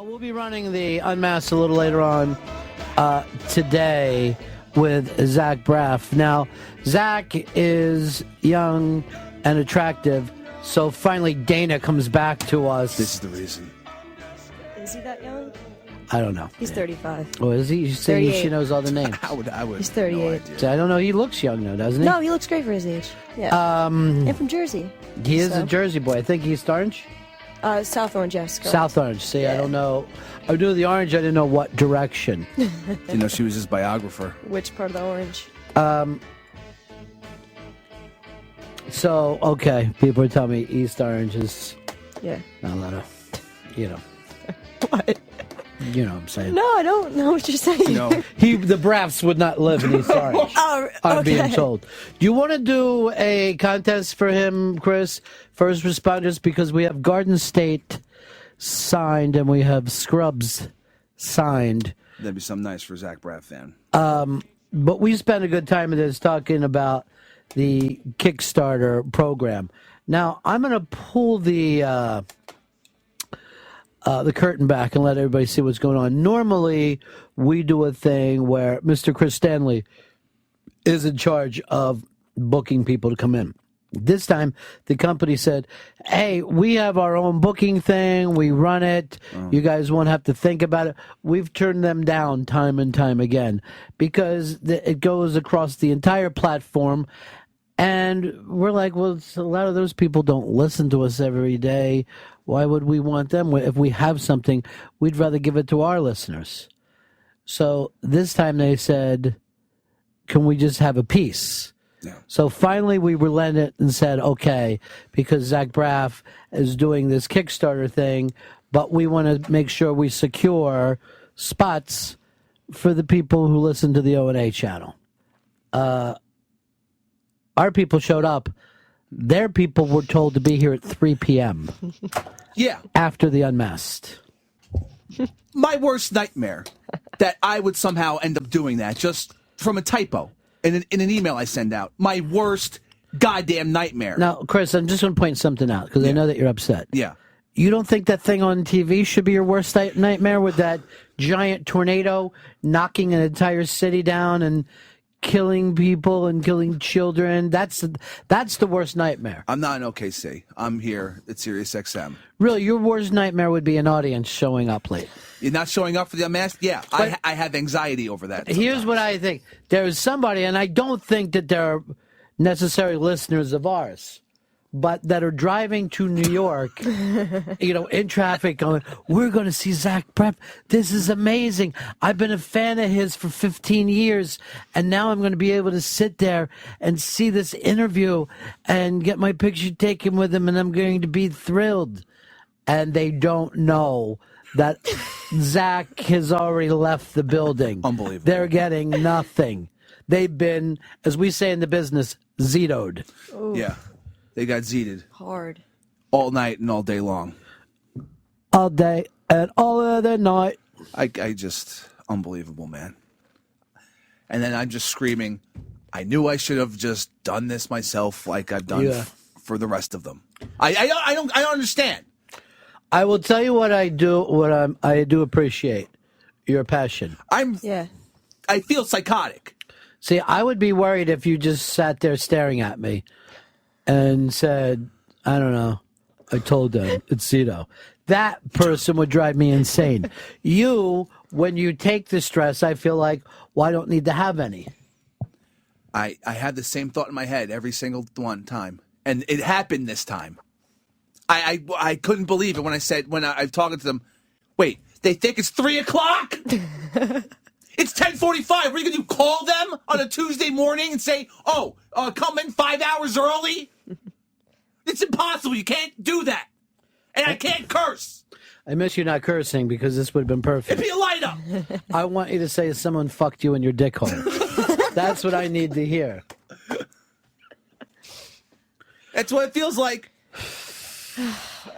We'll be running the Unmasked a little later on today with Zach Braff. Now, Zach is young and attractive, so finally Dana comes back to us. This is the reason. Is he that young? I don't know. He's 35. Oh, is he? You say 38. she knows all the names. I would. He's 38. No idea. So I don't know. He looks young though, doesn't he? No, he looks great for his age. Yeah. And from Jersey. He is So. a Jersey boy. I think he's Orange. South Orange, yes. Correct. South Orange. See, Yeah. I don't know. I knew the Orange. I didn't know what direction. You know, she was his biographer. Which part of the orange? So, okay. People are telling me East Orange is Yeah. not a lot of, you know. What? You know what I'm saying. No, I don't know what you're saying. You know, The Braffs would not live in East Orange. Oh, I'm okay. being told. Do you want to do a contest for him, Chris? First responders, because we have Garden State signed and we have Scrubs signed. that'd be something nice for a Zach Braff fan. But we spent a good time with this talking about the Kickstarter program. Now, I'm going to pull the curtain back and let everybody see what's going on. Normally, we do a thing where Mr. Chris Stanley is in charge of booking people to come in. This time, the company said, hey, we have our own booking thing. We run it. You guys won't have to think about it. We've turned them down time and time again because it goes across the entire platform. And we're like, well, a lot of those people don't listen to us every day. Why would we want them? If we have something, we'd rather give it to our listeners. So this time they said, can we just have a piece? Yeah. So finally we relented and said, okay, because Zach Braff is doing this Kickstarter thing, but we want to make sure we secure spots for the people who listen to the O&A channel. Our people showed up. Their people were told to be here at 3 p.m. Yeah. after the Unmasked. My worst nightmare that I would somehow end up doing that just from a typo in an email I send out. My worst goddamn nightmare. Now, Chris, I'm just going to point something out because I know that you're upset. Yeah. You don't think that thing on TV should be your worst nightmare with that giant tornado knocking an entire city down and killing people and killing children? That's the worst nightmare. I'm not in OKC. I'm here at Sirius XM. Really, your worst nightmare would be an audience showing up late. You're not showing up for the Unmasked? Yeah, I have anxiety over that. Here's what I think. There's somebody, and I don't think that they're necessarily listeners of ours, but that are driving to New York, in traffic going, we're going to see Zach Braff. This is amazing. I've been a fan of his for 15 years, and now I'm going to be able to sit there and see this interview and get my picture taken with him, and I'm going to be thrilled. And they don't know that Zach has already left the building. Unbelievable. They're getting nothing. They've been, as we say in the business, zitoed. Ooh, Yeah. They got zeeted hard. all night and all day long. All day and all other night. I just, unbelievable, man. And then I'm just screaming, I knew I should have just done this myself like I've done for the rest of them. I don't understand. I will tell you what I do. I do appreciate your passion. Yeah. I feel psychotic. See, I would be worried if you just sat there staring at me and said, I don't know, I told them it's Zito. That person would drive me insane. You, when you take the stress, I feel like, well, I don't need to have any. I had the same thought in my head every single one time. And it happened this time. I couldn't believe it when I'm talking to them, wait, they think it's 3 o'clock? It's 10:45. What are you going to do, call them on a Tuesday morning and say, come in 5 hours early? It's impossible. You can't do that. And I can't curse. I miss you not cursing because this would have been perfect. It'd be a light up. I want you to say someone fucked you in your dick hole. That's what I need to hear. That's what it feels like.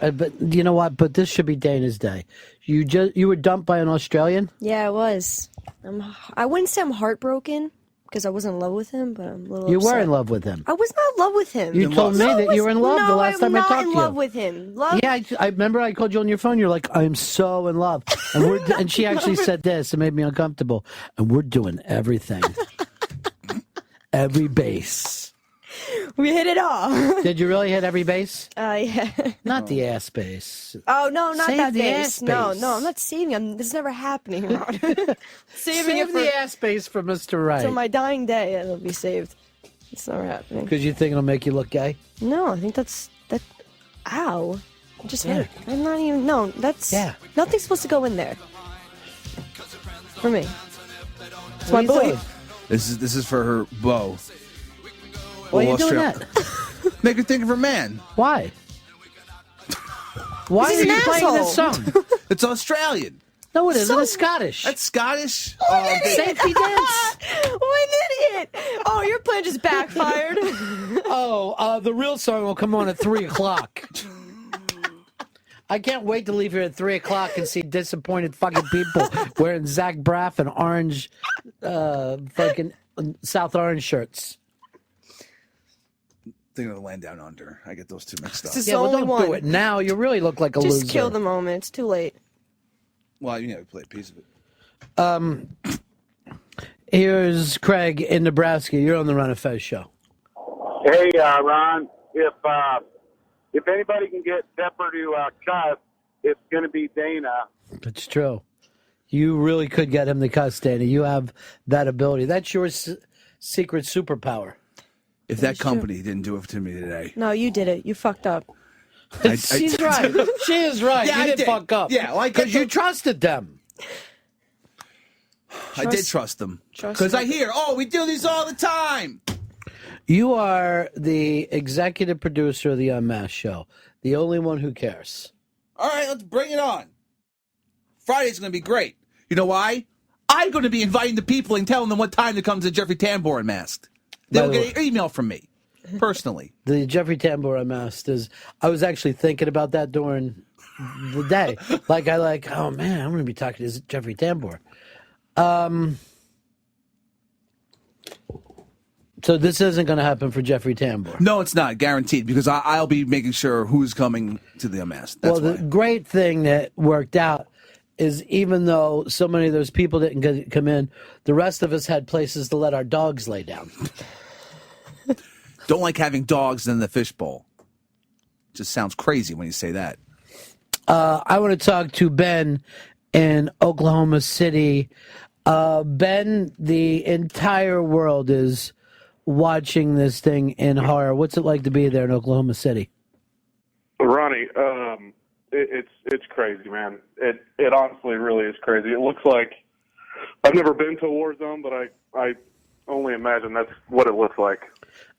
But you know what? But this should be Dana's day. You were dumped by an Australian? Yeah, I was. I wouldn't say I'm heartbroken, because I wasn't in love with him, but I'm a little You upset. were in love with him. I was not in love with him. You told me that you were in love the last time I talked to you. I'm not in love with him. Yeah, I remember I called you on your phone. You're like, I'm so in love. And she actually said this. It made me uncomfortable. And we're doing everything. Every base. We hit it off. Did you really hit every base? Yeah. Not the ass base. Oh, no, not Save that the base. ass No, base. no, I'm not saving. This is never happening, Ron. Saving it Save for the ass base for Mr. Right. till my dying day. It'll be saved. It's never happening. Because you think it'll make you look gay? No, I think that. Ow. It just hurt. I'm not even. No, that's. Yeah. Nothing's supposed to go in there. For me. It's What my are you boy. doing? This is for her beau. Why are you Well, doing Austria- that? Make her think of her man. Why? Why He's are an you playing this asshole. song? It's Australian. No, it isn't. So- It's Scottish. That's Scottish. Safety dance. What an idiot! Oh, your plan just backfired. The real song will come on at 3 o'clock. I can't wait to leave here at 3 o'clock and see disappointed fucking people wearing Zach Braff and orange, fucking South Orange shirts. Thinking of the Land Down Under. I get those two mixed up. This is Yeah, well, only don't one. do it now. You really look like a loser. Just kill the moment. It's too late. Well, you know, we play a piece of it. Here's Craig in Nebraska. You're on the Ron and Fez show. Hey, Ron, if anybody can get Pepper to cuss, it's going to be Dana. It's true. You really could get him to cuss, Dana. You have that ability. That's your secret superpower. If that company didn't do it to me today. No, you did it. You fucked up. She's right. She is right. Yeah, you I did did. fuck up. Yeah, well, I get because you the- trusted them. I did trust them. Trust Because them. I hear, we do these all the time. You are the executive producer of the Unmasked show. The only one who cares. All right, let's bring it on. Friday's going to be great. You know why? I'm going to be inviting the people and telling them what time to come to Jeffrey Tambor Unmasked. They will By the get an email from me, personally. The Jeffrey Tambor Unmasked is. I was actually thinking about that during the day. Oh man, I'm going to be talking to Jeffrey Tambor. So this isn't going to happen for Jeffrey Tambor. No, it's not guaranteed because I'll be making sure who's coming to the Unmasked. That's Well, why. the great thing that worked out is even though so many of those people didn't come in, the rest of us had places to let our dogs lay down. Don't like having dogs in the fishbowl. Just sounds crazy when you say that. I want to talk to Ben in Oklahoma City. Ben, the entire world is watching this thing in horror. What's it like to be there in Oklahoma City? Ronnie, it's crazy, man. It honestly really is crazy. It looks like I've never been to a war zone, but I only imagine that's what it looks like.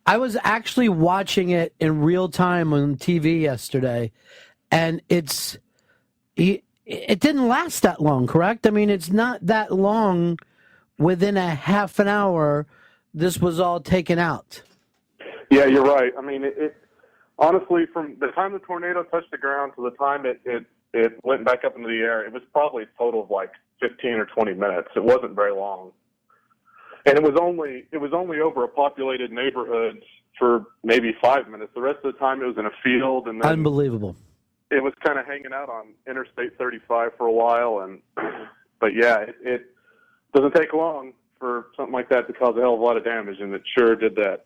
I was actually watching it in real time on TV yesterday, and it didn't last that long, correct? I mean, it's not that long. Within a half an hour, this was all taken out. Yeah, you're right. I mean, it honestly, from the time the tornado touched the ground to the time it went back up into the air, it was probably a total of like 15 or 20 minutes. It wasn't very long. And it was only over a populated neighborhood for maybe 5 minutes. The rest of the time it was in a field, and then Unbelievable. it was kind of hanging out on Interstate 35 for a while. But yeah, it doesn't take long for something like that to cause a hell of a lot of damage, and it sure did that.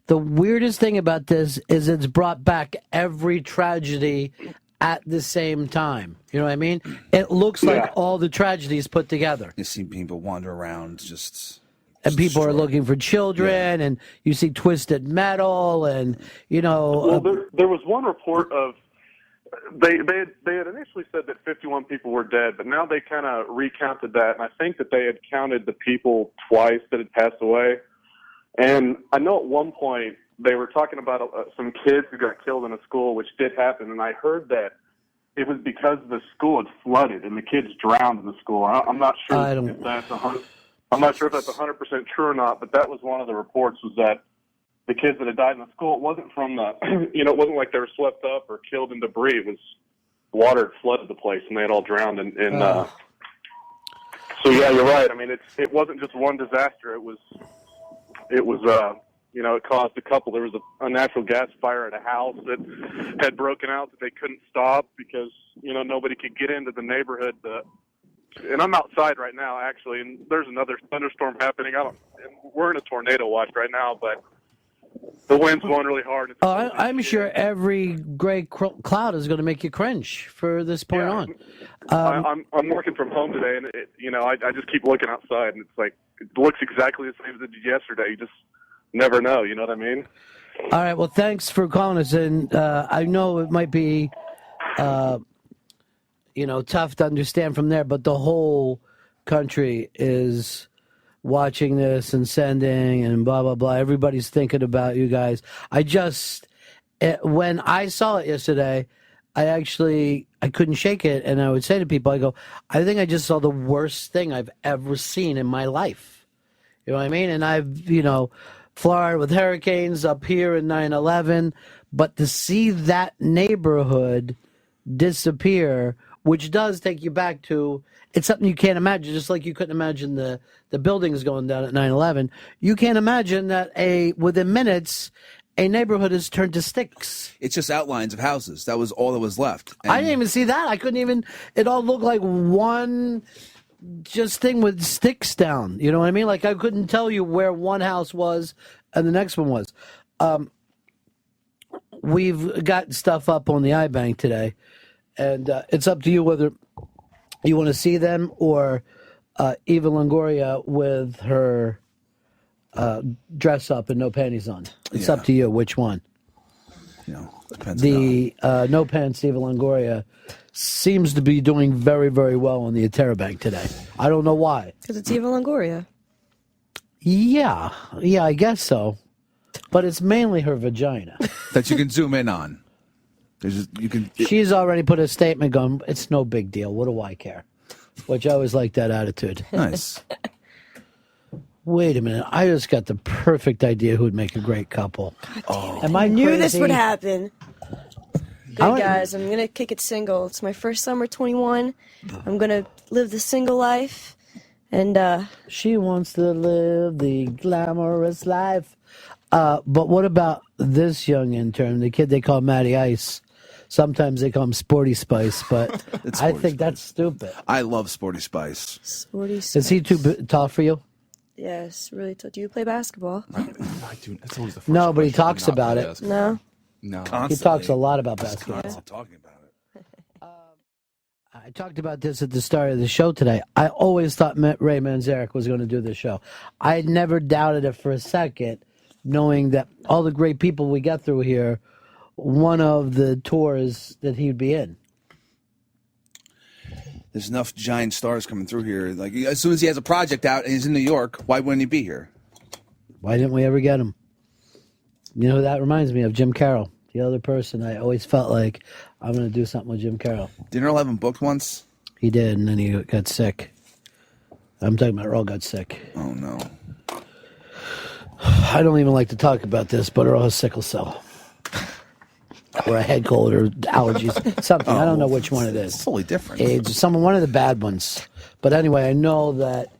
The weirdest thing about this is it's brought back every tragedy at the same time. You know what I mean? It looks like all the tragedies put together. You see people wander around And people are destroyed. looking for children, and you see Twisted Metal, and, Well, there was one report of they had initially said that 51 people were dead, but now they kind of recounted that, and I think that they had counted the people twice that had passed away. And I know at one point they were talking about some kids who got killed in a school, which did happen, and I heard that it was because the school had flooded and the kids drowned in the school. I'm not sure if that's 100% true or not, but that was one of the reports, was that the kids that had died in the school, it wasn't from the, it wasn't like they were swept up or killed in debris. It was water had flooded the place and they had all drowned in So yeah, you're right. I mean, it wasn't just one disaster. It was you know, it caused a couple. There was a natural gas fire at a house that had broken out that they couldn't stop because, you know, nobody could get into the neighborhood. And I'm outside right now, actually, and there's another thunderstorm happening. We're in a tornado watch right now, but the wind's blowing really hard. I'm sure every gray cloud is going to make you cringe for this point on. I'm working from home today, and you know, I just keep looking outside, and it's like it looks exactly the same as it did yesterday. You just never know, you know what I mean? All right, well, thanks for calling us, and I know it might be, you know, tough to understand from there, but the whole country is watching this and sending and blah, blah, blah. Everybody's thinking about you guys. When I saw it yesterday, I couldn't shake it, and I would say to people, I go, I think I just saw the worst thing I've ever seen in my life. You know what I mean? And I've, you know, Florida with hurricanes, up here in 9/11, but to see that neighborhood disappear, which does take you back to, it's something you can't imagine, just like you couldn't imagine the buildings going down at 9/11. You can't imagine that within minutes, a neighborhood is turned to sticks. It's just outlines of houses. That was all that was left. And I didn't even see that. I couldn't even, it all looked like one just thing with sticks down. You know what I mean? Like I couldn't tell you where one house was and the next one was. We've got stuff up on the iBank today, and it's up to you whether you want to see them or Eva Longoria with her dress up and no panties on. It's up to you which one. You know, depends. The no pants Eva Longoria seems to be doing very, very well on the Bank today. I don't know why. Because it's Eva Longoria. Yeah, I guess so. But it's mainly her vagina that you can zoom in on. She's already put a statement going, it's no big deal. What do I care? Which I always like that attitude. Nice. Wait a minute. I just got the perfect idea who'd make a great couple. Am I knew crazy? this would happen. Good guys, I'm going to kick it single. It's my first summer 21. I'm going to live the single life. And she wants to live the glamorous life. But what about this young intern, the kid they call Matty Ice? Sometimes they call him Sporty Spice, but I think that's stupid. I love Sporty Spice. Sporty Spice. Is he too tall for you? Yes, really tall. Do you play basketball? I do. That's always the first No, but he question. talks about it. No. No. He talks a lot about basketball. Constantly talking about it. I talked about this at the start of the show today. I always thought Ray Manzarek was going to do this show. I had never doubted it for a second, knowing that all the great people we got through here, one of the tours that he'd be in. There's enough giant stars coming through here. Like as soon as he has a project out and he's in New York, why wouldn't he be here? Why didn't we ever get him? You know, that reminds me of Jim Carroll, the other person. I always felt like I'm going to do something with Jim Carroll. Didn't Earl have him booked once? He did, and then he got sick. I'm talking about Earl got sick. Oh, no. I don't even like to talk about this, but Earl has sickle cell. Or a head cold or allergies. Something. I don't know which one it is. It's totally different. AIDS. One of the bad ones. But anyway, I know that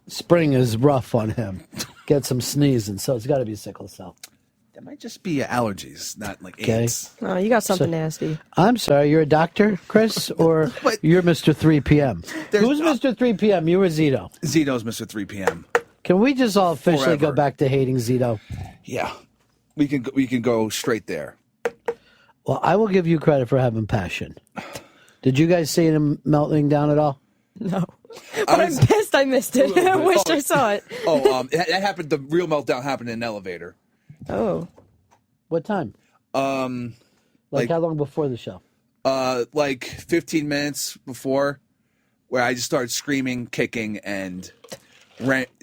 spring is rough on him. Get some sneezing, so it's got to be sickle cell. That might just be allergies, not like AIDS. Oh, you got something nasty. I'm sorry, you're a doctor, Chris, or you're Mr. 3 p.m.? Who's Mr. 3 p.m., you or Zito? Zito's Mr. 3 p.m. Can we just all officially Forever. go back to hating Zito? Yeah. We can go straight there. Well, I will give you credit for having passion. Did you guys see him melting down at all? No. But I'm pissed I missed it. I wish I saw it. That happened. The real meltdown happened in an elevator. Oh. What time? Like how long before the show? Like 15 minutes before, where I just started screaming, kicking, and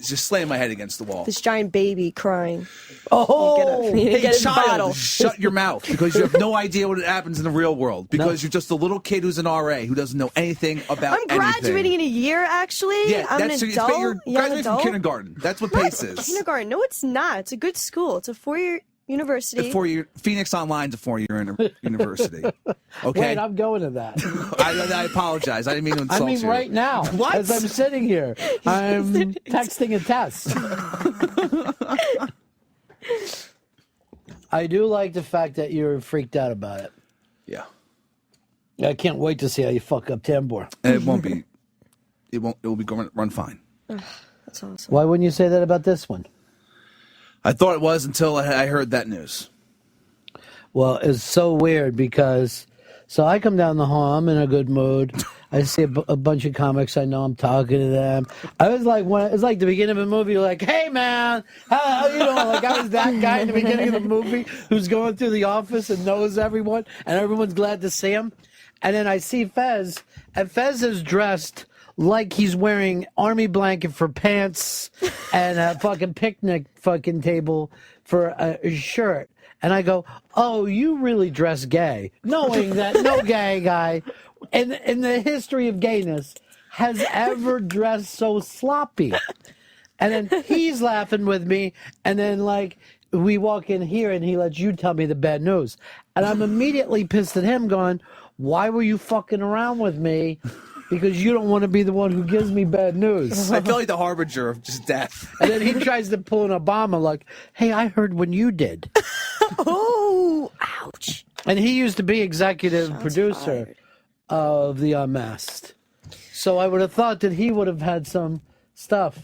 just slamming my head against the wall. This giant baby crying. Oh, Hey, get his child, bottle. shut your mouth, because you have no idea what happens in the real world. Because you're just a little kid who's an RA who doesn't know anything about I'm graduating in a year, actually. Yeah, I'm an adult. You're graduating from kindergarten. That's what PACE is. Kindergarten. No, it's not. It's a good school. It's a 4-year University. Phoenix Online's a 4-year university. Okay. Wait, I'm going to that. I apologize. I didn't mean to insult you. I mean, right now, What? as I'm sitting here, I'm texting a test. I do like the fact that you're freaked out about it. Yeah. I can't wait to see how you fuck up Tambor. It won't be. It will be going run fine. That's awesome. Why wouldn't you say that about this one? I thought it was until I heard that news. Well, it's so weird because, so I come down the hall, I'm in a good mood. I see a bunch of comics I know, I'm talking to them. I was like, it's like the beginning of a movie, like, hey man, how you know, like I was that guy in the beginning of the movie who's going through the office and knows everyone, and everyone's glad to see him. And then I see Fez, and Fez is dressed like he's wearing army blanket for pants and a fucking picnic fucking table for a shirt. And I go, oh, you really dress gay, knowing that no gay guy in the history of gayness has ever dressed so sloppy. And then he's laughing with me, and then like we walk in here and he lets you tell me the bad news. And I'm immediately pissed at him going, why were you fucking around with me? Because you don't want to be the one who gives me bad news. I feel like the harbinger of just death. And then he tries to pull an Obama like, hey, I heard when you did. Oh, ouch. And he used to be executive producer fired. of the Unmasked. So I would have thought that he would have had some stuff.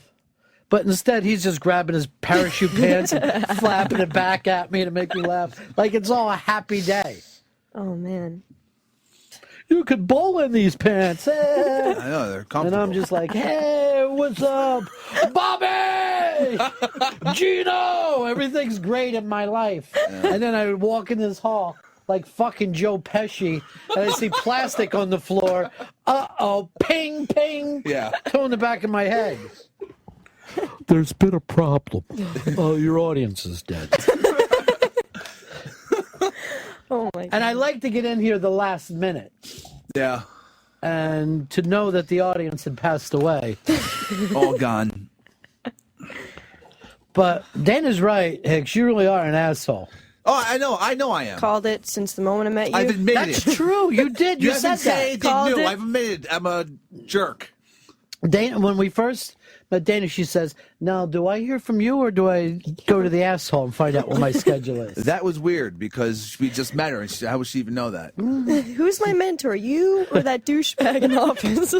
But instead, he's just grabbing his parachute pants and flapping it back at me to make me laugh. Like it's all a happy day. Oh, man. You could bowl in these pants. Eh. I know, they're comfortable. And I'm just like, hey, what's up? Bobby! Gino! Everything's great in my life. Yeah. And then I would walk in this hall like fucking Joe Pesci, and I see plastic on the floor. Uh-oh, ping, ping. Yeah. Toe in the back of my head. There's been a problem. Your audience is dead. Oh my God. And I like to get in here the last minute. Yeah. And to know that the audience had passed away. All gone. But Dana's right, Hicks. You really are an asshole. Oh, I know I am. Called it since the moment I met you. I've admitted That's it. true. You did. You You said haven't said that. anything Called new. it. I've admitted I'm a jerk. Dana, when we first met Dana, she says, now, do I hear from you or do I go to the asshole and find out what my schedule is? That was weird because we just met her. And how would she even know that? Who's my mentor, you or that douchebag in office?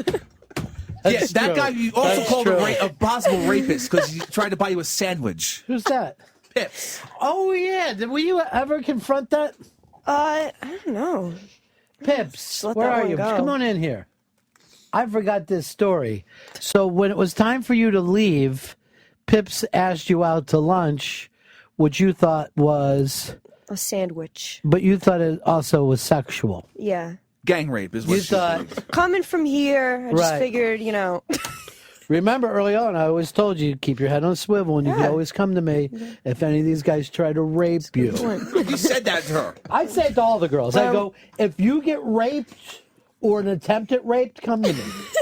Yeah, that true. guy you also That's called true. a possible rapist because he tried to buy you a sandwich. Who's that? Pips. Oh, yeah. Were you ever confront that? I don't know. Pips, let where that are one you? go. Come on in here. I forgot this story. So when it was time for you to leave, Pips asked you out to lunch, which you thought was, A sandwich. but you thought it also was sexual. Yeah. Gang rape is what You she thought, Coming from here, I just Right. figured, remember early on, I always told you, keep your head on a swivel and you can Yeah. always come to me if any of these guys try to rape you. You said that to her. I say it to all the girls. I go, if you get raped or an attempt at rape, come to me.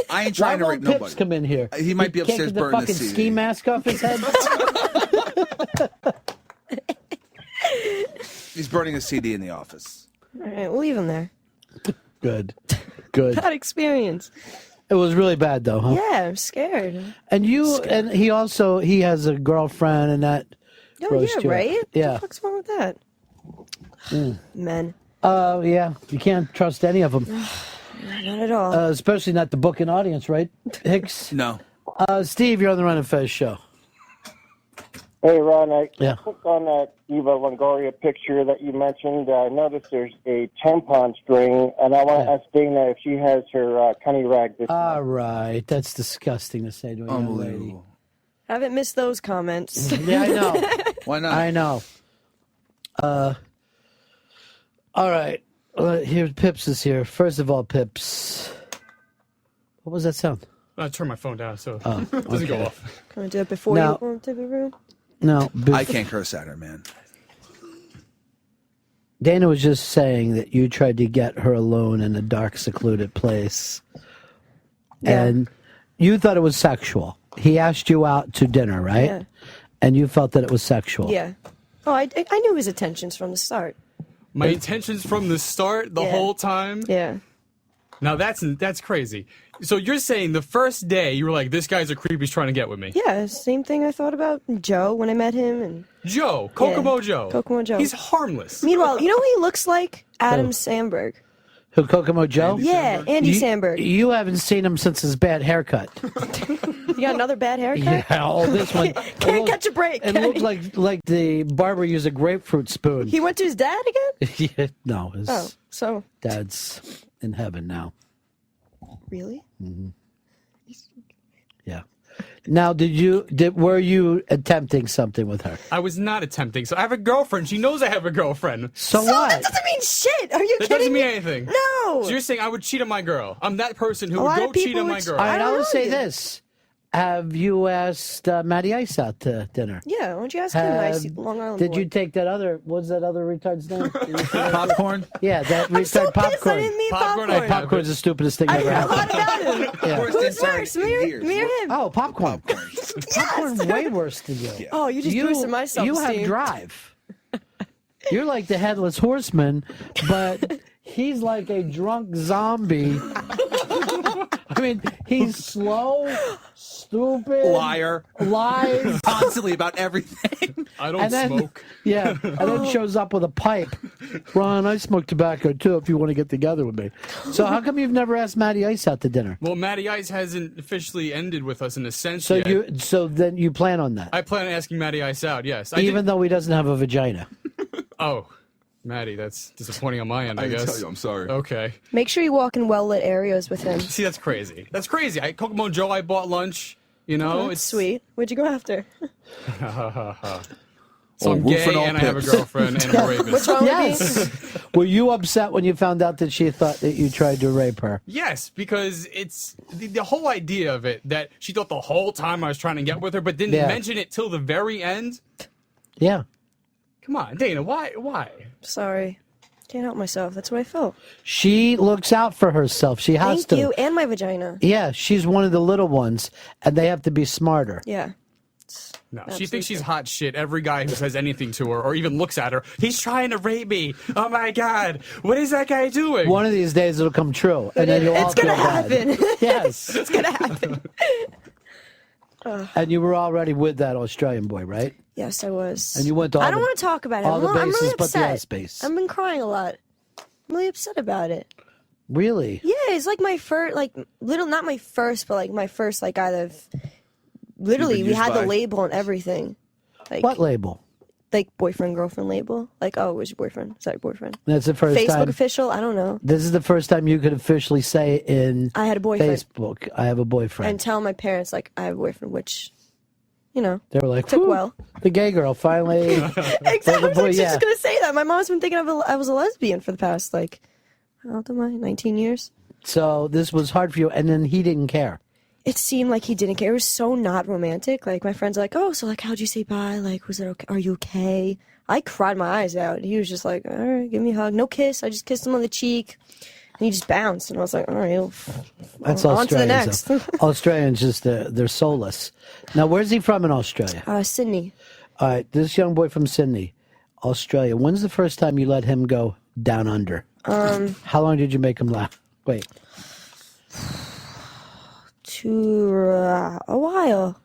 I ain't trying to Why rape won't Pips nobody. come in here? He might be Can't upstairs get the burning the fucking CD. ski mask off his head. He's burning a CD in the office. all right, we'll leave him there. Good. Good. Bad experience. It was really bad though, huh? Yeah, I'm scared. And and he has a girlfriend and that Oh, grossed yeah, you out. right? What Yeah. the fuck's wrong with that? Men. Yeah. You can't trust any of them. Not at all. Especially not the booking audience, right, Hicks? No. Steve, you're on the Run and Fez show. Hey, Ron, I Yeah. clicked on that Eva Longoria picture that you mentioned. I noticed there's a tampon string, and I want to ask Dana if she has her cunny rag this All right. That's disgusting to say to a young lady. Unbelievable. Haven't missed those comments. Yeah, I know. Why not? I know. All right. Here, Pips is here. First of all, Pips. What was that sound? I turned my phone down so it doesn't go off. Can I do it before Now- you go into the room? No. I can't curse at her, man. Dana was just saying that you tried to get her alone in a dark, secluded place. Yeah. And you thought it was sexual. He asked you out to dinner, right? Yeah. And you felt that it was sexual. Yeah. Oh, I knew his intentions from the start. My intentions from the start, the whole time? Yeah. Now that's crazy. So you're saying the first day you were like, this guy's a creep, he's trying to get with me. Yeah, same thing I thought about Joe when I met him. And Joe, Kokomo Joe. Kokomo Joe. He's harmless. Meanwhile, you know who he looks like? Adam Sandberg. Who, Kokomo Joe? Yeah, Andy Sandberg. You haven't seen him since his bad haircut. You got another bad haircut? Yeah, all this one. Can't catch a break. It looked like the barber used a grapefruit spoon. He went to his dad again? Yeah, no, his so dad's in heaven now. Really? Mm-hmm. Yeah. Now, were you attempting something with her? I was not attempting. So I have a girlfriend. She knows I have a girlfriend. So what? That doesn't mean shit. Are you That kidding doesn't mean me? anything. No. So you're saying I would cheat on my girl. I'm that person who A would lot go of people cheat on my would- girl. All right, I I don't will say know. this. Have you asked Matty Ice out to dinner? Yeah, why don't you ask him nice Long Island Did boy? you take that other, what's that other retard's name? Popcorn? Yeah, that I'm so retard pissed I popcorn. didn't mean Popcorn, popcorn. I- Popcorn's the stupidest thing I ever heard a happened. lot about him. Yeah. Worst Who's inside worse, in me years. or him? Oh, popcorn. Popcorn's way worse than you. Oh, you just boosted my You self-esteem. have drive. You're like the headless horseman, but he's like a drunk zombie. I mean, he's slow, stupid, Liar. lies, Constantly about everything. I don't and then smoke. yeah, and then shows up with a pipe. Ron, I smoke tobacco too. If you want to get together with me. So how come you've never asked Matty Ice out to dinner? Well, Matty Ice hasn't officially ended with us in a sense So yet. so then you plan on that, I plan on asking Matty Ice out, yes. even though he doesn't have a vagina. Oh, Matty, that's disappointing on my end, I I guess. tell you, I'm sorry. Okay. Make sure you walk in well-lit areas with him. See, that's crazy. That's crazy. Kokomo Joe, I bought lunch. You know, That's sweet. Where'd you go after? So I'm wolf gay and all and I have a pips. girlfriend and I'm a rapist. What's wrong with me? Yes. Were you upset when you found out that she thought that you tried to rape her? Yes, because it's the whole idea of it that she thought the whole time I was trying to get with her, but didn't Yeah. mention it till the very end. Yeah. Come on, Dana, why? Sorry. Can't help myself. That's what I felt. She looks out for herself. She has Thank to. you. And my vagina. Yeah, she's one of the little ones, and they have to be smarter. Yeah. No, she thinks she's hot shit. Every guy who says anything to her or even looks at her, he's trying to rape me. Oh my God, what is that guy doing? One of these days it'll come true, and then you'll all It's gonna feel bad. happen. Yes. It's gonna happen. And you were already with that Australian boy, right? Yes, I was. And you went to all I don't the- want to talk about it. all the I'm really bases but the upset. S base. I've been crying a lot. I'm really upset about it. Really? Yeah, it's like my first, not my first, but like my first, like out of, literally, You've been we used had the by- label and everything. Like, What label? Like boyfriend, girlfriend label. Like, oh, it was your boyfriend. Sorry, boyfriend. That's the first Facebook time. official? I don't know. This is the first time you could officially say in I had a boyfriend. Facebook, I have a boyfriend. And tell my parents, like, I have a boyfriend, which, you know, They were like, took "Whew, well. the gay girl finally. Exactly. I was boy, like, yeah. just going to say that. My mom's been thinking I was a lesbian for the past, like, how old am I? 19 years? So this was hard for you, and then he didn't care. It seemed like he didn't care. It was so not romantic. Like, my friends are like, oh, so, like, how'd you say bye? Like, was it okay? Are you okay? I cried my eyes out. He was just like, all right, give me a hug. No kiss. I just kissed him on the cheek. And he just bounced. And I was like, all right, That's on to the Australians. next. though. Australians just they're soulless. Now, where's he from in Australia? Sydney. All right, this young boy from Sydney, Australia. When's the first time you let him go down under? How long did you make him laugh? Wait, A while.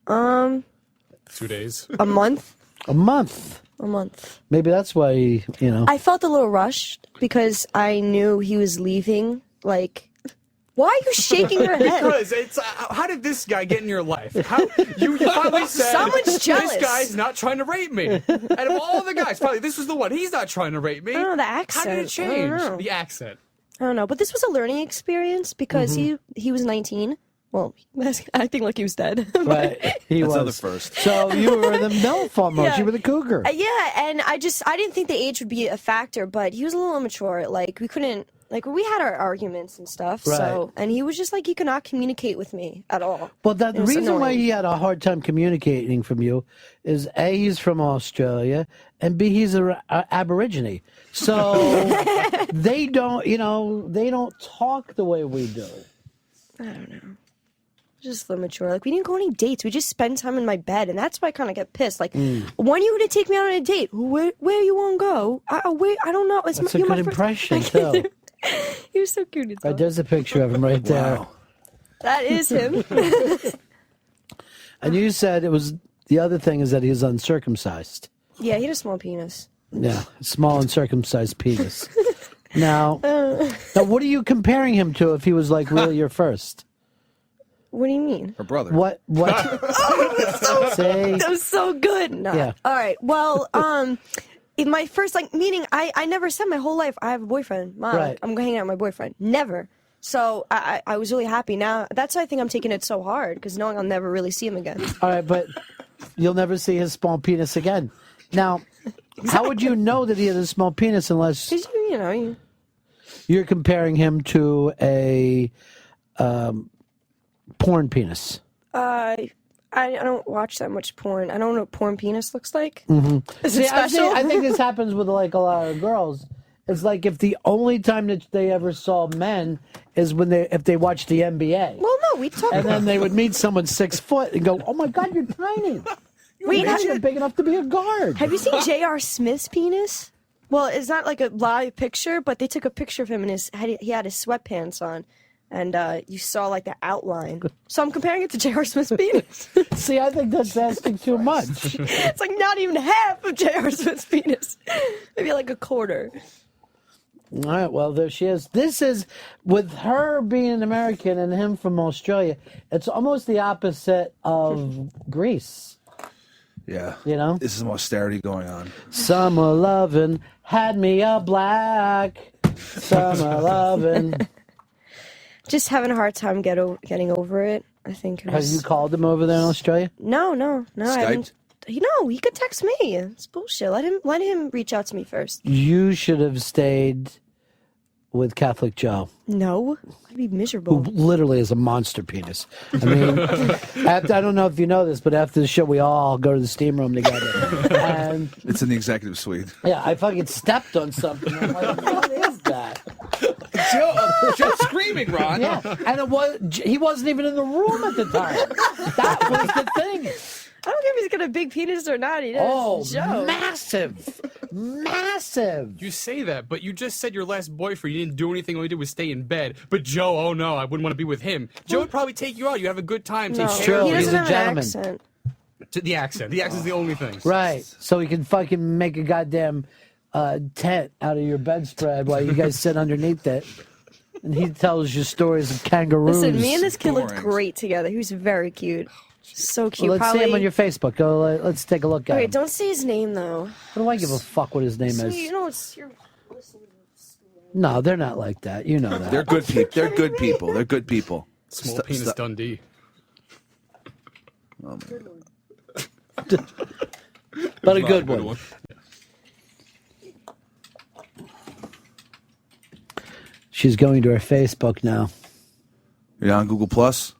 2 days. A month. a month. A month. Maybe that's why you know. I felt a little rushed because I knew he was leaving. Like, why are you shaking your head? Because it's how did this guy get in your life? How you finally said Someone's jealous. this guy's not trying to rape me. Out of all the guys, finally this was the one. He's not trying to rape me. I don't know, the accent. How did it I change? don't know. The accent. I don't know, but this was a learning experience because he was 19. Well, acting like he was dead. But- Right, he That's was not the first. So you were the MILF almost. Yeah. You were the cougar. Yeah, and I didn't think the age would be a factor, but he was a little immature. Like, we couldn't, like, we had our arguments and stuff. Right. So, and he was just like, he could not communicate with me at all. Well, the It was reason why annoying. he had a hard time communicating from you is A, he's from Australia, and B, he's a Aborigine. So they don't talk the way we do. I don't know. Just immature. Like, we didn't go on any dates. We just spend time in my bed, and that's why I kind of get pissed. Like, when are you going to take me out on a date? Where you want to go? I don't know. That's a good impression, too. He was so cute. Right, there's a picture of him right there. Wow. That is him. And you said it was, the other thing is that he's uncircumcised. Yeah, he had a small penis. Yeah, small uncircumcised penis. Now, what are you comparing him to if he was like really your first? What do you mean? Her brother. What? That was so good. No. Yeah. All right. Well, in my first meaning, I never said my whole life I have a boyfriend. Mom, Right. I'm hanging out with my boyfriend. Never. So I was really happy. Now that's why I think I'm taking it so hard, because knowing I'll never really see him again. All right, but you'll never see his small penis again. Now, how would you know that he had a small penis unless you're comparing him to a porn penis? I don't watch that much porn. I don't know what porn penis looks like. Mm-hmm. Is it special? I think this happens with like a lot of girls. It's like if the only time that they ever saw men is if they watched the NBA. Well, no, we talk. And then they would meet someone 6 foot and go, "Oh my God, you're tiny. You're big enough to be a guard." Have you seen J.R. Smith's penis? Well, it's not like a live picture, but they took a picture of him and he had his sweatpants on, and you saw like the outline. So I'm comparing it to J.R. Smith's penis. See, I think that's asking too much. It's like not even half of J.R. Smith's penis. Maybe like a quarter. All right, well, there she is. This is, with her being an American and him from Australia, it's almost the opposite of Greece. Yeah. You know? This is some austerity going on. Summer lovin' had me a black. Summer lovin'. Just having a hard time getting over it. I think. Have you called him over there in Australia? No. I haven't. Skyped? He could text me. It's bullshit. Let him reach out to me first. You should have stayed with Catholic Joe. No, I'd be miserable. Who literally is a monster penis. I mean, I don't know if you know this, but after the show, we all go to the steam room together. And it's in the executive suite. Yeah, I fucking stepped on something. I'm like, what is that? Joe's screaming, Ron. Yeah, and he wasn't even in the room at the time. That was the thing. I don't care if he's got a big penis or not. He does. Joe. Massive. You say that, but you just said your last boyfriend, you didn't do anything, all you did was stay in bed. But Joe, oh no, I wouldn't want to be with him. Joe would probably take you out. You have a good time. No, Take true. He He's doesn't a have gentleman. an accent. The accent. The accent's the only thing. Right, so he can fucking make a goddamn tent out of your bedspread while you guys sit underneath it. And he tells you stories of kangaroos. Listen, me and this kid looked Boring. great together. He was very cute. So cute. Well, let's Probably. see him on your Facebook. Go. Let's take a look at Wait, him. don't say his name though. What do I give a fuck what his name So, is? you know, it's your. No, they're not like that. You know that. They're good people. They're good people. They're good people. Small penis Dundee. Oh, man. But a good one. She's going to her Facebook now. You're on Google Plus?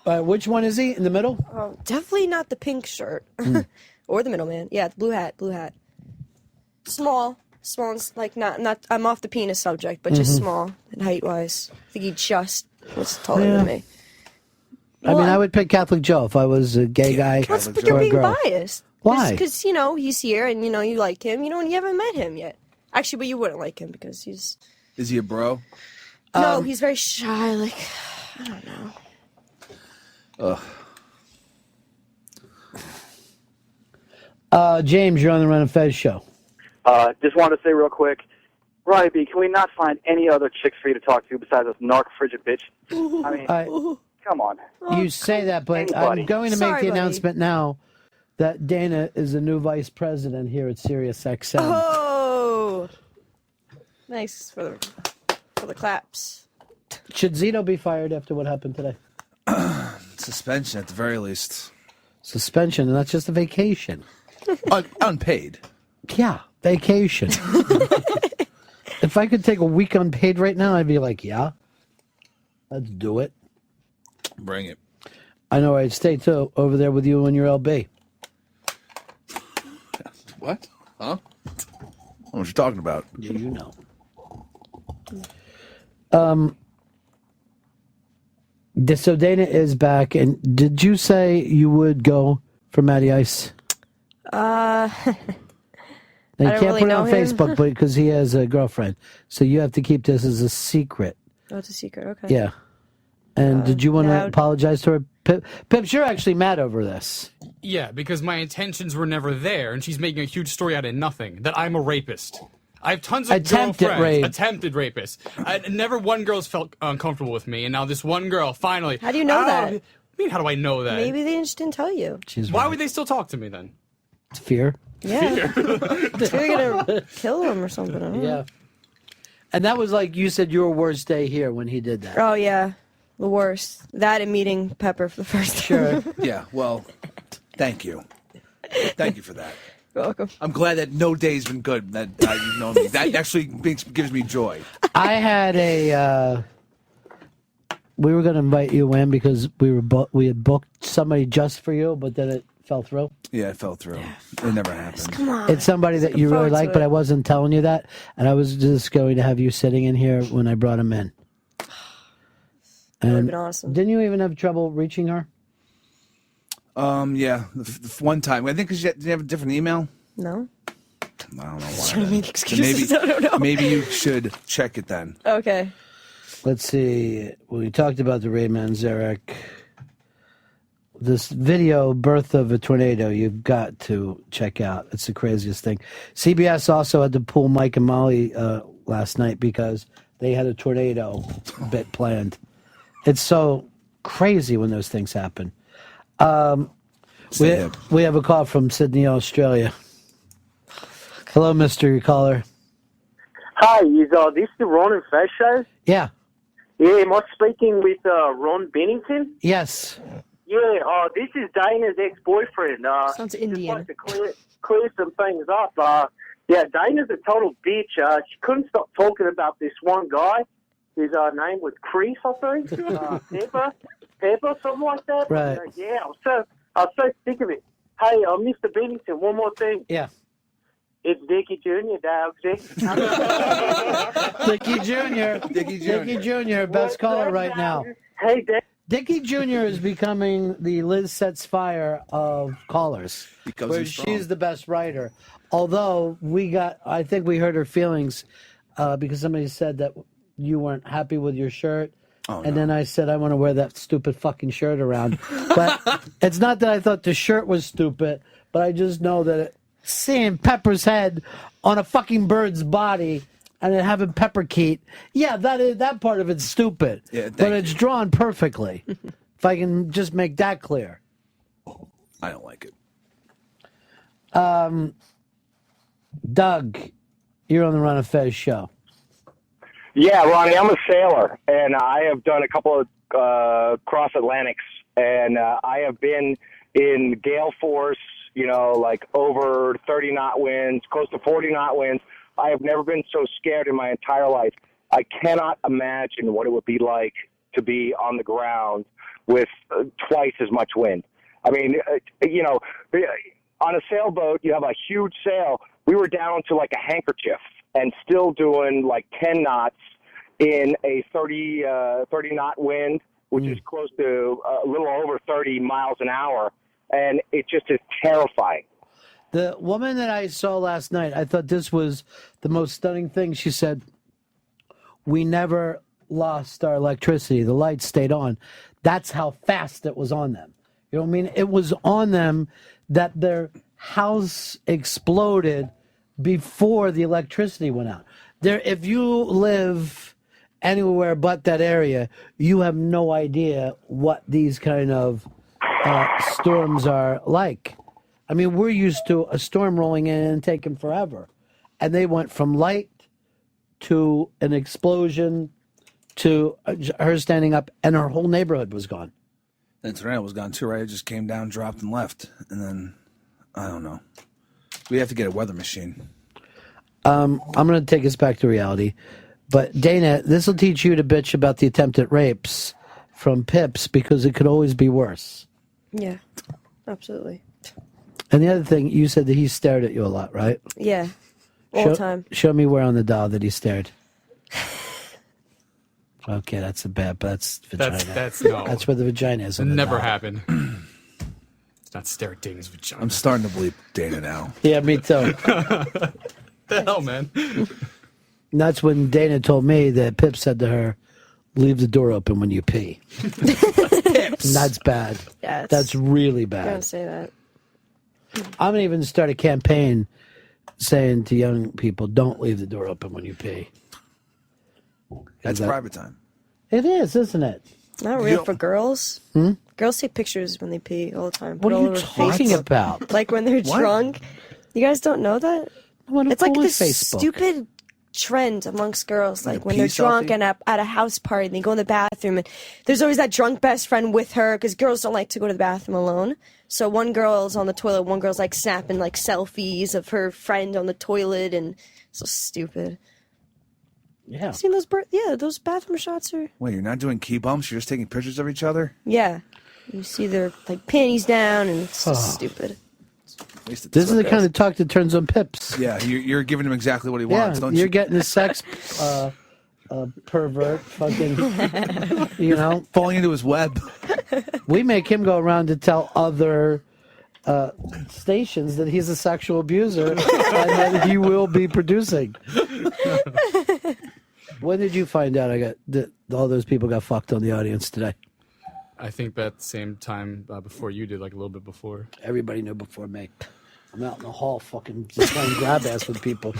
Which one is he? In the middle? Oh, definitely not the pink shirt or the middleman. Yeah, the blue hat. Small, like not. I'm off the penis subject, but just small and height wise. I think he just was taller than me. I mean, I would pick Catholic Joe if I was a gay guy But or you're a being girl. biased. Why? Because he's here, and you like him. And you haven't met him yet. Actually, but you wouldn't like him because he's. Is he a bro? No, he's very shy. Like, I don't know. James, you're on the Run and Fez show. Just wanted to say real quick, Ronnie B, can we not find any other chicks for you to talk to besides this narc frigid bitch? I mean, come on. You say that, but Anybody. I'm going to Sorry, make the buddy. announcement now that Dana is the new vice president here at Sirius XM. Oh, nice for the claps. Should Zito be fired after what happened today? Suspension at the very least. Suspension, and that's just a vacation. Unpaid. Yeah, vacation. If I could take a week unpaid right now, I'd be like, yeah, let's do it. Bring it. I know I'd stay too over there with you and your LB. What? Huh? I don't know what you're talking about. Yeah, you know. So Dana is back, and did you say you would go for Matty Ice? I Now, you don't can't really put it know on him. Facebook because he has a girlfriend. So you have to keep this as a secret. Oh, it's a secret. Okay. Yeah. And did you want to now- apologize to her? Pips, you're actually mad over this. Yeah, because my intentions were never there, and she's making a huge story out of nothing. That I'm a rapist. I have tons of Attempted girlfriends. rape. Attempted rapist. Never one girl's felt uncomfortable with me, and now this one girl finally. How do you know that? I mean, how do I know that? Maybe they just didn't tell you. Why would they still talk to me then? It's fear. Yeah. You're gonna kill him or something. I don't know. Yeah. And that was like you said your worst day here when he did that. Oh yeah, the worst. That and meeting Pepper for the first time. Sure. Yeah, well, thank you. Thank you for that. You're welcome. I'm glad that no day's been good that you've known me. That actually gives me joy. I had a. We were going to invite you in because we had booked somebody just for you, but then it fell through. Yeah, it fell through. It never happened. Come on. It's somebody that you really forward to like, but it. I wasn't telling you that, and I was just going to have you sitting in here when I brought him in. That would've And been awesome. didn't you even have trouble reaching her? Yeah, the one time. I think because did you have a different email? No. I don't know why. Trying to make excuses. Maybe, I don't know. maybe you should check it then. Okay. Let's see. We talked about the Rayman Zarek. This video, Birth of a Tornado, you've got to check out. It's the craziest thing. CBS also had to pull Mike and Molly last night because they had a tornado bit planned. It's so crazy when those things happen. We have a call from Sydney, Australia. Hello, Mr. Caller. Hi, is this the Ron and Fez show? Yeah. Yeah, am I speaking with Ron Bennington? Yes. Yeah, this is Dana's ex-boyfriend. Sounds just Indian. like to clear some things up. Yeah, Dana's a total bitch. She couldn't stop talking about this one guy. His name was Chris, I think. Pepper, something like that. Right. Yeah, I was so sick of it. Hey, Mr. Bennington, one more thing. Yeah. It's Dickie Jr., Dad. Dickie Jr. Dickie Jr., best caller right now. Hey, Dad. Dickie Jr. is becoming the Liz Sets Fire of callers. Because where he's strong. she's the best writer. Although I think we hurt her feelings because somebody said that you weren't happy with your shirt. Oh, and no. then I said I want to wear that stupid fucking shirt around. But it's not that I thought the shirt was stupid, but I just know that seeing Pepper's head on a fucking bird's body and then having Pepper Keat, yeah, that part of it's stupid. Yeah, but thank it's drawn perfectly. If I can just make that clear. I don't like it. Doug, you're on the Run of Fez show. Yeah, Ronnie, I'm a sailor, and I have done a couple of cross Atlantics, and I have been in gale force, like over 30 knot winds, close to 40 knot winds. I have never been so scared in my entire life. I cannot imagine what it would be like to be on the ground with twice as much wind. I mean, on a sailboat, you have a huge sail. We were down to like a handkerchief and still doing like 10 knots in a 30 knot wind, which is close to a little over 30 miles an hour. And it just is terrifying. The woman that I saw last night, I thought this was the most stunning thing. She said, we never lost our electricity. The lights stayed on. That's how fast it was on them. You know what I mean? It was on them that their house exploded before the electricity went out. If you live anywhere but that area, you have no idea what these kind of storms are like. I mean, we're used to a storm rolling in and taking forever. And they went from light to an explosion to her standing up, and her whole neighborhood was gone. Then tornado was gone too, right? It just came down, dropped, and left. And then, I don't know. We have to get a weather machine. I'm going to take us back to reality. But, Dana, this will teach you to bitch about the attempted rapes from Pips because it could always be worse. Yeah, absolutely. And the other thing, you said that he stared at you a lot, right? Yeah, all the time. Show me where on the dial that he stared. Okay, that's a bad. That's vagina. That's no. That's where the vagina is. Never happened. It's not stare at Dana's vagina. I'm starting to believe Dana now. Yeah, me too. The hell, man. And that's when Dana told me that Pip said to her, "Leave the door open when you pee." And that's bad. Yeah, that's really bad. Don't say that. I'm gonna even start a campaign saying to young people, "Don't leave the door open when you pee." That's private time. It is, isn't it? Not real for girls. Girls take pictures when they pee all the time. What Put are all you over talking Facebook. about? Like when they're drunk. You guys don't know that? It's like this stupid trend amongst girls. Like when they're drunk and at a house party, and they go in the bathroom, and there's always that drunk best friend with her because girls don't like to go to the bathroom alone. So one girl's on the toilet, one girl's like snapping like selfies of her friend on the toilet, and so stupid. Yeah. Seen those? Those bathroom shots are. Wait, you're not doing key bumps? You're just taking pictures of each other? Yeah, you see their like panties down, and it's just stupid. This is the kind of talk that turns on Pips. Yeah, you're giving him exactly what he wants, don't you? You're getting the sex pervert, fucking, falling into his web. We make him go around to tell other stations that he's a sexual abuser and that he will be producing. When did you find out that all those people got fucked on the audience today? I think at the same time before you did, like a little bit before. Everybody knew before me. I'm out in the hall fucking just playing grab ass with people.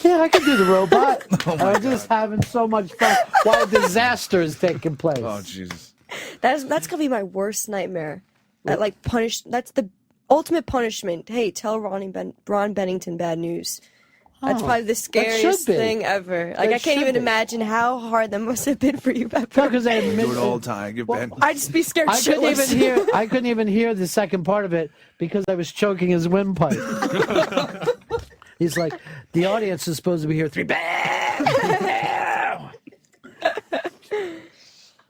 Yeah, I can do the robot. I'm just having so much fun while a disaster is taking place. Oh, Jesus. That's gonna be my worst nightmare. That's the ultimate punishment. Hey, tell Ron Bennington bad news. That's probably the scariest thing ever. Like, I can't even imagine how hard that must have been for you, Pepper. Because I do it all the time. I'd just be scared shitless. I couldn't even hear the second part of it because I was choking his windpipe. He's like, the audience is supposed to be here 3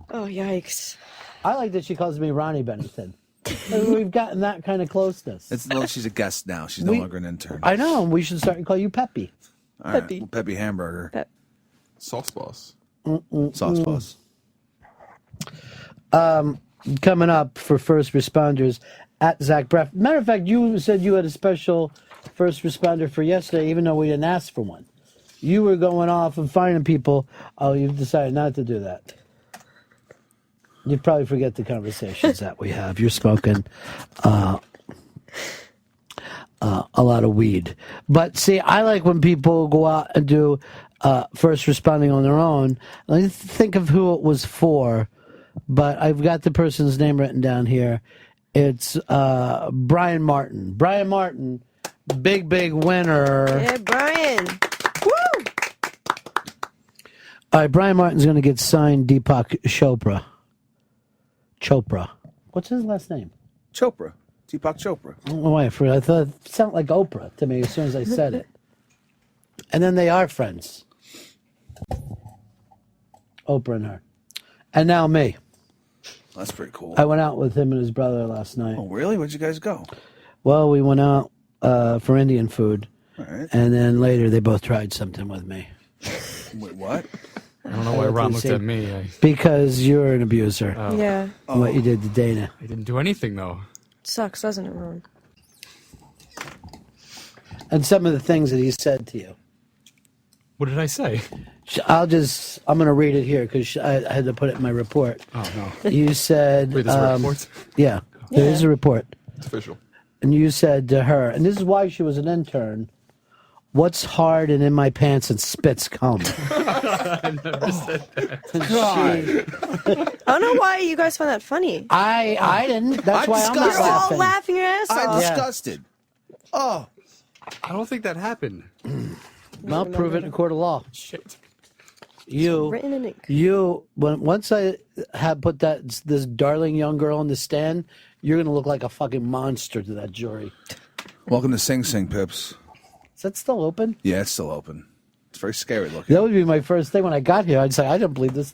Oh, yikes. I like that she calls me Ronnie Bennington. We've gotten that kind of closeness. She's a guest now. She's no longer an intern. I know. We should start and call you Peppy. All right. Well, Peppy Hamburger. Sauce Boss. Sauce Boss. Coming up for first responders at Zach Braff. Matter of fact, you said you had a special first responder for yesterday, even though we didn't ask for one. You were going off and finding people. Oh, you've decided not to do that. You'd probably forget the conversations that we have. You're smoking a lot of weed. But see, I like when people go out and do first responding on their own. Let me think of who it was for, but I've got the person's name written down here. It's Brian Martin. Brian Martin, big winner. Yeah, Brian. Woo! All right, Brian Martin's going to get signed Deepak Chopra. What's his last name? Chopra. Deepak Chopra. Oh, I thought it sounded like Oprah to me as soon as I said it. And then they are friends. Oprah and her. And now me. That's pretty cool. I went out with him and his brother last night. Oh, really? Where'd you guys go? Well, we went out for Indian food. All right. And then later they both tried something with me. Wait, what? I don't know why Ron looked at me. Because you're an abuser. Oh. Yeah. What you did to Dana. I didn't do anything, though. Sucks, doesn't it, Ron? And some of the things that he said to you. What did I say? I'm going to read it here because I had to put it in my report. Oh, no. You said... Wait, there's a report? Yeah, there is a report. It's official. And you said to her, and this is why she was an intern, what's hard and in my pants and spits cum. I never said that. I don't know why you guys find that funny. I didn't. That's why I'm not You're all laughing. laughing your ass off. I'm disgusted. Oh. I don't think that happened. Well, prove it in a court of law. Shit. Written in ink. Once I had put this darling young girl on the stand, you're going to look like a fucking monster to that jury. Welcome to Sing Sing, Pips. Is that still open? Yeah, it's still open. It's very scary looking. That would be my first thing when I got here. I'd say, I don't believe this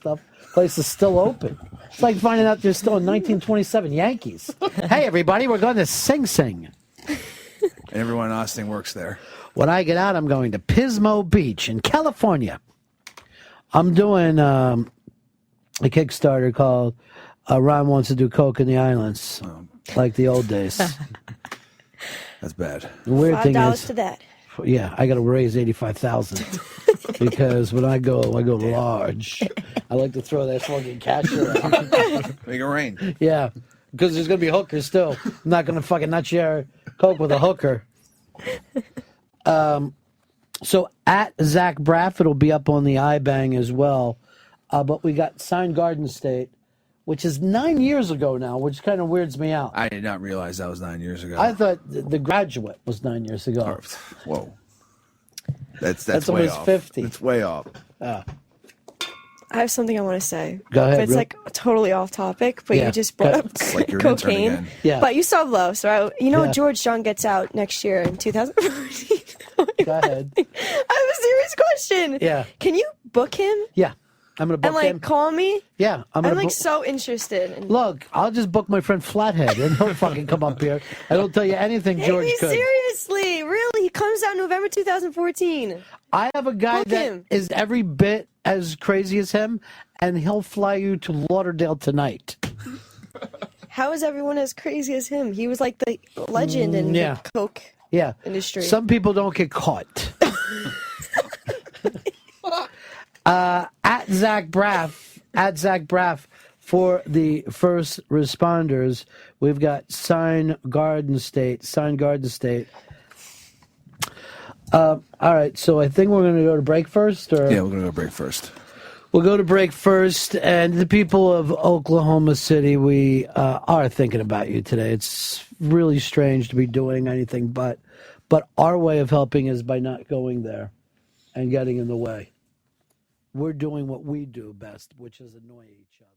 place is still open. It's like finding out there's still a 1927 Yankees. Hey, everybody, we're going to Sing Sing. And everyone in Austin works there. When I get out, I'm going to Pismo Beach in California. I'm doing a Kickstarter called Ron Wants to Do Coke in the Islands, like the old days. That's bad. The weird thing $5 is, to that. yeah, I got to raise 85,000 because when I go large. I like to throw that fucking cash around. Make it rain. Yeah, because there's gonna be hookers too. I'm not gonna fucking not share Coke with a hooker. So at Zach Braff, it'll be up on the iBang as well. But we got Signed Garden State, which is 9 years ago now, which kind of weirds me out. I did not realize that was 9 years ago. I thought The Graduate was 9 years ago. Whoa. That's way almost off. 50. It's way off. I have something I want to say. Go ahead, But it's Ro- like totally off topic, but Yeah. you just brought Go- up It's like you're an intern cocaine. again. Yeah. But you saw Blow, so you know Yeah. George John gets out next year in 2014. Go ahead. I have a serious question. Yeah. Can you book him Yeah, I'm gonna book and like him. call me? Yeah, I'm I'm gonna like book. so interested. In... Look, I'll just book my friend Flathead, and he'll fucking come up here, and he'll tell you anything George Maybe could. seriously, really? He comes out November 2014. I have a guy Book that him. is every bit as crazy as him, and he'll fly you to Lauderdale tonight. How is everyone as crazy as him? He was like the legend in yeah. the coke Yeah. industry. Some people don't get caught. At Zach Braff, for the first responders, we've got Signed Garden State. All right, so I think we're going to go to break first, or Yeah, we're going to go break first. we'll go to break first. And the people of Oklahoma City, we are thinking about you today. It's really strange to be doing anything, but our way of helping is by not going there and getting in the way. We're doing what we do best, which is annoy each other.